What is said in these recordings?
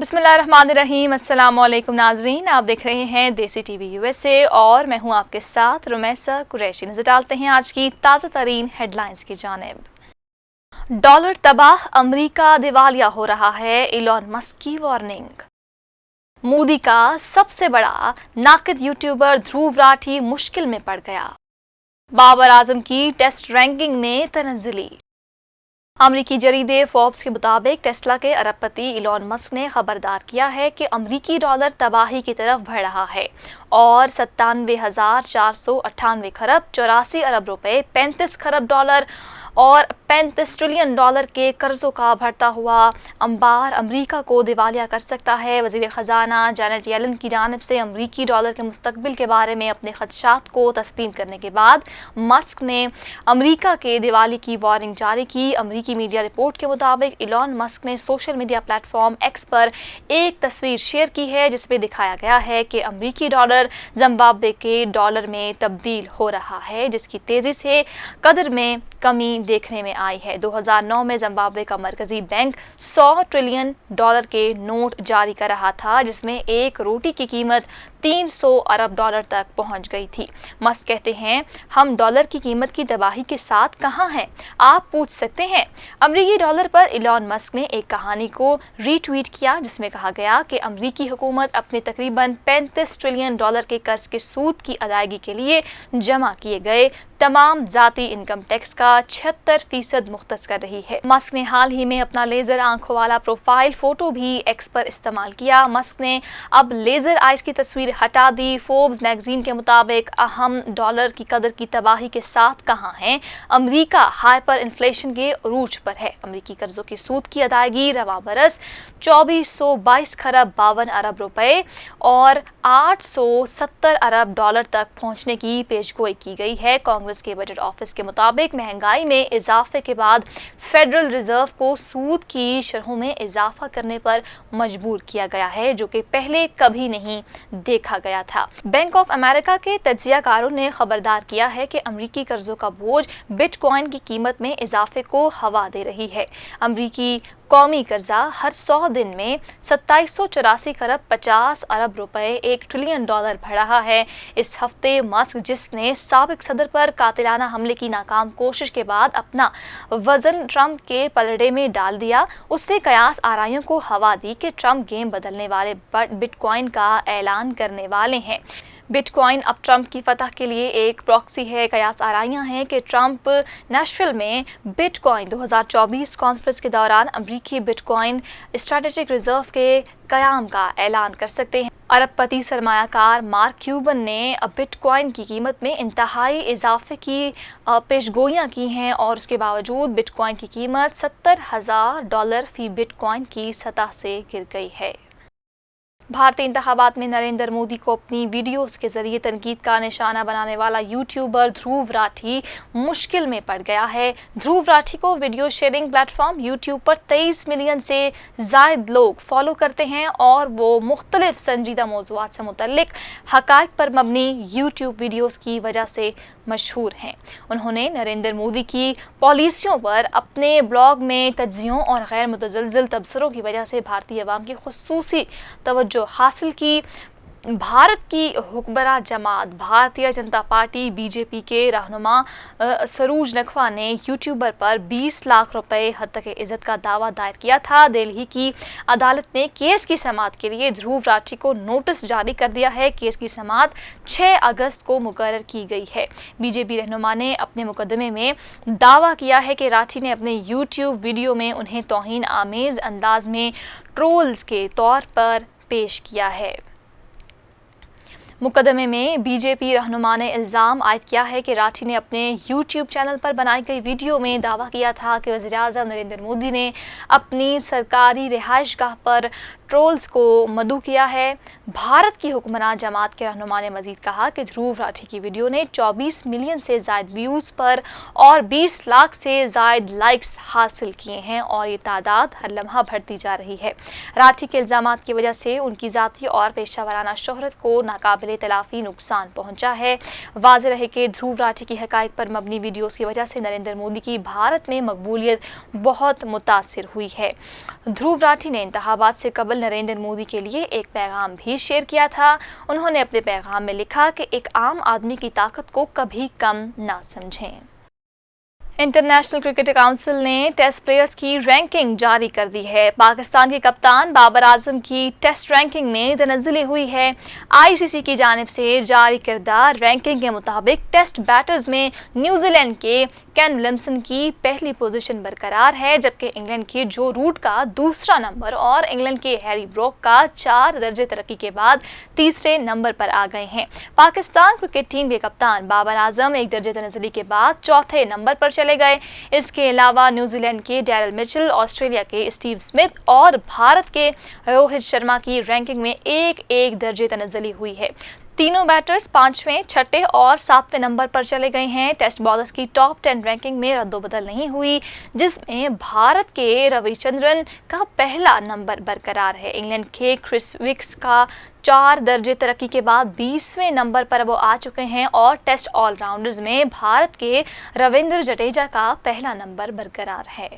बिस्मिल्लाहिर्रहमानिर्रहीम। अस्सलाम वालेकुम नाजरीन, आप देख रहे हैं देसी टीवी यूएसए और मैं हूं आपके साथ रुमैसा कुरैशी। नजर डालते हैं आज की ताज़ा तरीन हेडलाइंस की जानिब। डॉलर तबाह, अमरीका दिवालिया हो रहा है, इलॉन मस्क की वार्निंग। मोदी का सबसे बड़ा नाकिद यूट्यूबर ध्रुव राठी मुश्किल में पड़ गया। बाबर आजम की टेस्ट रैंकिंग में तनज़्ज़ुली। अमरीकी जरीदे फोर्ब्स के मुताबिक टेस्ला के अरबपति इलॉन मस्क ने खबरदार किया है कि अमरीकी डॉलर तबाही की तरफ बढ़ रहा है और 97,498 खरब 84 अरब रुपए, 35 खरब डॉलर और 35 ट्रिलियन डॉलर के कर्जों का बढ़ता हुआ अंबार अमरीका को दिवालिया कर सकता है। वज़ीर ख़जाना जैनेट येलन की जानिब से अमरीकी डॉलर के मुस्तकबिल के बारे में अपने खदशात को तस्लीम करने के बाद मस्क ने अमरीका के दिवाली की वार्निंग जारी की। अमरीकी मीडिया रिपोर्ट के मुताबिक इलॉन मस्क ने सोशल मीडिया प्लेटफॉर्म एक्स पर एक तस्वीर शेयर की है जिसमें दिखाया गया है कि अमरीकी डॉलर जिम्बाब्वे के डॉलर में तब्दील हो रहा है, जिसकी तेज़ी से कदर में कमी देखने में आई है। 2009 में जिम्बाब्वे का मरकजी बैंक 100 ट्रिलियन डॉलर के नोट जारी कर रहा था, जिसमें एक रोटी की कीमत 300 अरब डॉलर तक पहुंच गई थी। मस्क कहते हैं, हम डॉलर की कीमत की तबाही के साथ कहां हैं, आप पूछ सकते हैं। अमरीकी डॉलर पर इलॉन मस्क ने एक कहानी को रीट्वीट किया जिसमें कहा गया कि अमरीकी हुकूमत अपने तकरीबन 35 ट्रिलियन डॉलर के कर्ज के सूद की अदायगी के लिए जमा किए गए तमाम जाती इनकम टैक्स का 76% मुख्तस कर रही है। मस्क ने हाल ही में अपना लेजर आंखों वाला प्रोफाइल फोटो भी एक्स पर इस्तेमाल किया। मस्क ने अब लेजर आइज की तस्वीर हटा दी। फोर्ब्स मैगजीन के मुताबिक अहम डॉलर की कदर की तबाही के साथ कहां है, अमरीका हाइपर इन्फ्लेशन के अरूज पर है। अमरीकी कर्जों की सूद की अदायगी रवा बरस 2422 खरब 52 अरब रुपए और 870 अरब डॉलर तक पहुंचने की पेशगोई की गई है। कांग्रेस के बजट ऑफिस के मुताबिक महंगाई में इजाफे के बाद फेडरल रिजर्व को सूद की शरहों में इजाफा करने पर मजबूर किया गया है, जो कि पहले कभी नहीं देखा गया था। बैंक ऑफ अमेरिका के तज्जियाकारों ने खबरदार किया है कि अमरीकी कर्जों का बोझ बिटकॉइन की कीमत में इजाफे को हवा दे रही है। अमरीकी कौमी कर्जा हर 100 दिन में 2784 खरब 50 अरब रुपए 1 ट्रिलियन डॉलर बढ़ रहा है। इस हफ्ते मस्क, जिसने साबिक सदर पर कातिलाना हमले की नाकाम कोशिश के बाद अपना वजन ट्रंप के पलड़े में डाल दिया, उससे कयास आराइयों को हवा दी कि ट्रंप गेम बदलने वाले बिटकॉइन का ऐलान करने वाले हैं। बिटकॉइन अब ट्रंप की फतह के लिए एक प्रॉक्सी है। कयास आराइयां हैं कि ट्रंप नेशविल में बिटकॉइन 2024 कॉन्फ्रेंस के दौरान अमरीकी बिटकॉइन स्ट्रेटेजिक रिजर्व के कयाम का ऐलान कर सकते हैं। अरबपति सरमायाकार मार्क क्यूबन ने बिटकॉइन की कीमत में इंतहाई इजाफे की पेशगोइयां की हैं और उसके बावजूद बिटकॉइन की कीमत $70,000 फी बिटकॉइन की सतह से गिर गई है। भारतीय इंतखाबात में नरेंद्र मोदी को अपनी वीडियोस के जरिए तनकीद का निशाना बनाने वाला यूट्यूबर ध्रुव राठी मुश्किल में पड़ गया है। ध्रुव राठी को वीडियो शेयरिंग प्लेटफॉर्म यूट्यूब पर 23 मिलियन से ज़ायद लोग फॉलो करते हैं और वो मुख्तलिफ संजीदा मौज़ूआत से मुतल्लिक हक़ाइक़ पर मबनी यूट्यूब वीडियोस की वजह से मशहूर हैं। उन्होंने नरेंद्र मोदी की पॉलिसियों पर अपने ब्लॉग में तज्ज़ियों और गैर मुतज़लज़िल तबसरों की वजह से भारतीय अवाम की खुसूसी तवज्जो हासिल की। भारत की हुक्मरां जमात भारतीय जनता पार्टी बीजेपी के रहनुमा सरोज नकवा ने यूट्यूबर पर 20 लाख रुपए हद तक इज्जत का दावा दायर किया था। दिल्ली की अदालत ने केस की समाअत के लिए ध्रुव राठी को नोटिस जारी कर दिया है। केस की समाअत 6 अगस्त को मुकर्रर की गई है। बीजेपी रहनुमा ने अपने मुकदमे में दावा किया है कि राठी ने अपने यूट्यूब वीडियो में उन्हें तौहीन आमेज अंदाज में ट्रोल्स के तौर पर पेश किया है। मुकदमे में बीजेपी रहनुमा ने इल्ज़ाम आयद किया है कि राठी ने अपने यूट्यूब चैनल पर बनाई गई वीडियो में दावा किया था कि वज़ीर-ए-आज़म नरेंद्र मोदी ने अपनी सरकारी रिहाइशगाह पर ट्रोल्स को मदऊ किया है। भारत की हुक्मरान जमात के रहनुमा ने मजीद कहा कि ध्रुव राठी की वीडियो ने 24 मिलियन से ज़ायद व्यूज़ पर और 20 लाख से ज़ायद लाइक्स हासिल किए हैं और ये तादाद हर लम्हा बढ़ती जा रही है। राठी के इल्ज़ामात की वजह से उनकी ज़ाती और पेशा शोहरत को नाकाबिले तलाफ़ी नुकसान पहुँचा है। वाज़ेह रहे कि ध्रुव राठी की हक़ाइक़ पर मबनी वीडियोज़ की वजह से नरेंद्र मोदी की भारत में मकबूलियत बहुत मुतासिर हुई है। ध्रुव राठी ने इंतखाबात से कबल نریندر مودی کے لیے ایک پیغام بھی شیئر کیا تھا. انہوں نے اپنے پیغام میں لکھا کہ ایک عام آدمی کی طاقت کو کبھی کم نہ سمجھیں. انٹرنیشنل کرکٹ کونسل نے ٹیسٹ پلیئرز کی رینکنگ جاری کر دی ہے. پاکستان کے کپتان بابر اعظم کی ٹیسٹ رینکنگ میں تنزلی ہوئی ہے. آئی سی سی کی جانب سے جاری کردہ رینکنگ کے مطابق ٹیسٹ بیٹرز میں نیوزی لینڈ کے کین ولیمسن کی پہلی پوزیشن برقرار ہے، جبکہ انگلینڈ کے جو روٹ کا دوسرا نمبر اور انگلینڈ کے ہیری بروک کا 4 درجے ترقی کے بعد تیسرے نمبر پر آ گئے ہیں. پاکستان کرکٹ ٹیم کے کپتان بابر اعظم 1 درجے تنزلی کے بعد چوتھے نمبر پر چلے گئے. اس کے علاوہ نیوزی لینڈ کے ڈیرل مچل، آسٹریلیا کے اسٹیو اسمتھ اور بھارت کے روہت شرما کی رینکنگ میں 1 درجے تنزلی ہوئی ہے. تینوں بیٹرز 5ویں، 6ٹھے اور 7ویں نمبر پر چلے گئے ہیں. ٹیسٹ بالرز کی ٹاپ 10 رینکنگ میں رد و بدل نہیں ہوئی، جس میں بھارت کے روی چندرن کا پہلا نمبر برقرار ہے. انگلینڈ کے کرس وکس کا 4 درجے ترقی کے بعد 20ویں نمبر پر وہ آ چکے ہیں اور ٹیسٹ آل راؤنڈرز میں بھارت کے رویندر جڈیجا کا پہلا نمبر برقرار ہے.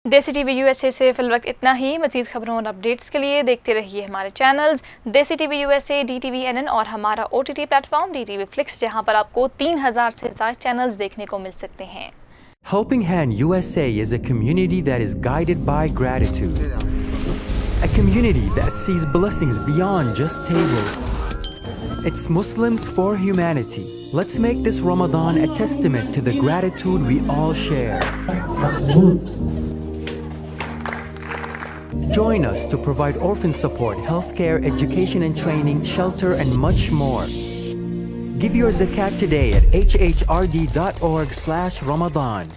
دیسی T V U S A سے فی الوقت اتنا ہی. مزید خبروں اور اپڈیٹس کے لیے دیکھتے رہیے ہمارے چینلز دیسی T V U S A, DTV NN اور ہمارا OTT plate form DTV Flix، جہاں پر آپ کو 3000 سے زائد چینلز دیکھنے کو مل سکتے ہیں. Helping Hand USA is a community that is guided by gratitude. A community that sees blessings beyond just tables. It's Muslims for humanity. Let's make this Ramadan a testament to the gratitude we all share. Join us to provide orphan support, healthcare, education and training, shelter, and much more. Give your zakat today at hhrd.org/Ramadan.